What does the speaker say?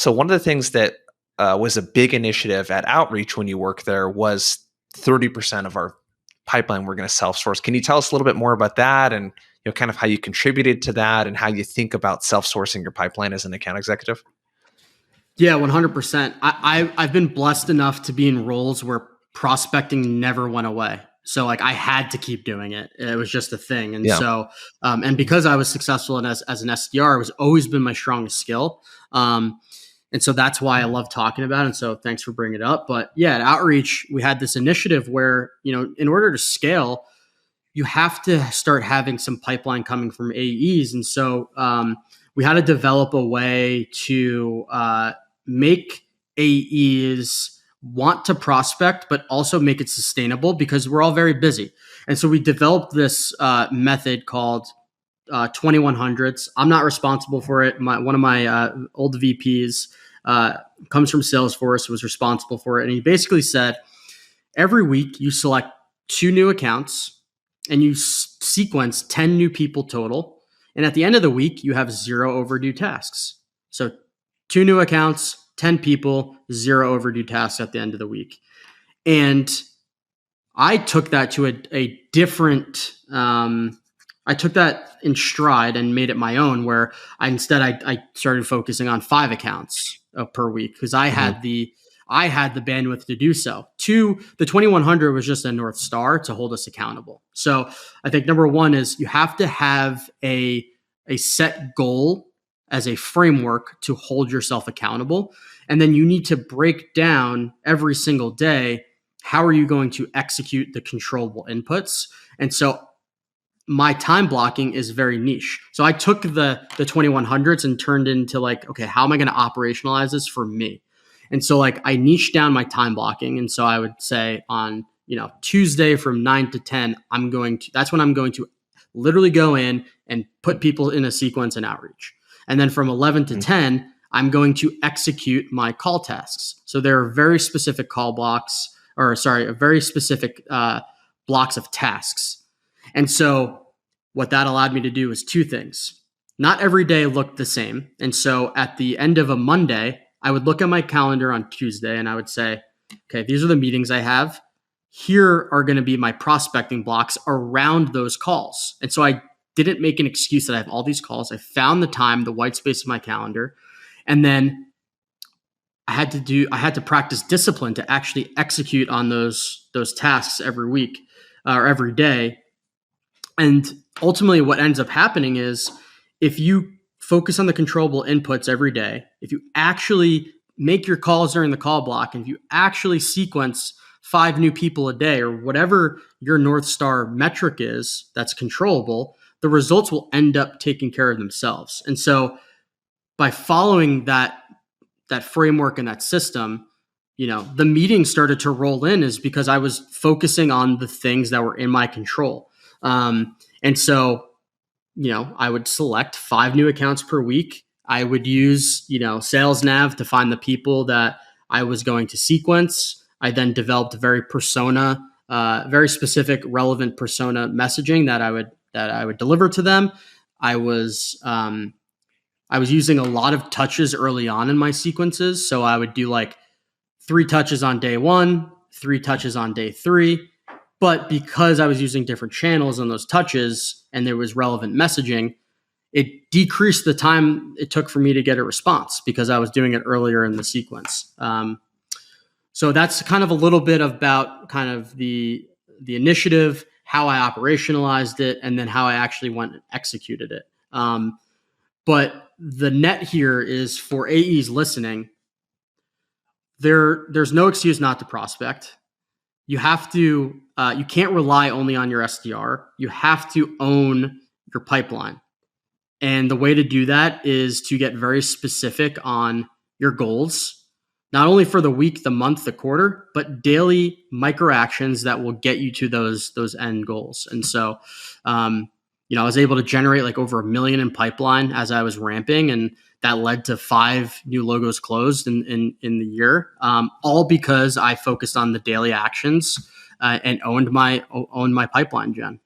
So one of the things that was a big initiative at Outreach when you worked there was 30% of our pipeline we're going to self-source. Can you tell us a little bit more about that and kind of how you contributed to that and how you think about self-sourcing your pipeline as an account executive? Yeah, 100%. I've been blessed enough to be in roles where prospecting never went away. So like I had to keep doing it. It was just a thing. And Yeah. so, and because I was successful as an SDR, it was always been my strongest skill. And so that's why I love talking about it. And so thanks for bringing it up. But yeah, at Outreach, we had this initiative where, in order to scale, you have to start having some pipeline coming from AEs. And so we had to develop a way to make AEs want to prospect, but also make it sustainable because we're all very busy. And so we developed this method called 2100s. I'm not responsible for it. One of my old VPs comes from Salesforce, was responsible for it. And he basically said, every week you select 2 new accounts and you sequence 10 new people total. And at the end of the week, you have 0 overdue tasks. So 2 new accounts, 10 people, 0 overdue tasks at the end of the week. And I took that to a different, I took that in stride and made it my own, where I started focusing on 5 accounts per week because I had the bandwidth to do so. The 2100 was just a North Star to hold us accountable. So I think number one is you have to have a set goal as a framework to hold yourself accountable. And then you need to break down every single day, how are you going to execute the controllable inputs? And so my time blocking is very niche. So I took the 2100s and turned into okay, how am I going to operationalize this for me? And so I niched down my time blocking. And so I would say on, Tuesday from 9 to 10, that's when I'm going to literally go in and put people in a sequence and outreach. And then from 11 to 10, I'm going to execute my call tasks. So there are very specific very specific blocks of tasks. And so what that allowed me to do is 2 things. Not every day looked the same. And so at the end of a Monday, I would look at my calendar on Tuesday and I would say, okay, these are the meetings I have. Here are going to be my prospecting blocks around those calls. And so I didn't make an excuse that I have all these calls. I found the time, the white space of my calendar. And then I had to practice discipline to actually execute on those tasks every week or every day. And ultimately what ends up happening is if you focus on the controllable inputs every day, if you actually make your calls during the call block, and if you actually sequence 5 new people a day or whatever your North Star metric is that's controllable, the results will end up taking care of themselves. And so by following that framework and that system, the meetings started to roll in is because I was focusing on the things that were in my control. And so, I would select 5 new accounts per week. I would use, Sales Nav to find the people that I was going to sequence. I then developed very specific, relevant persona messaging that I would deliver to them. I was using a lot of touches early on in my sequences. So I would do 3 touches on day 1, 3 touches on day 3. But because I was using different channels on those touches and there was relevant messaging, it decreased the time it took for me to get a response because I was doing it earlier in the sequence. So that's kind of a little bit about kind of the initiative, how I operationalized it, and then how I actually went and executed it. But the net here is for AEs listening, there's no excuse not to prospect. You have to, you can't rely only on your SDR. You have to own your pipeline. And the way to do that is to get very specific on your goals, not only for the week, the month, the quarter, but daily micro actions that will get you to those end goals. And so, I was able to generate over $1 million in pipeline as I was ramping, and that led to 5 new logos closed in the year, all because I focused on the daily actions and owned my pipeline gen.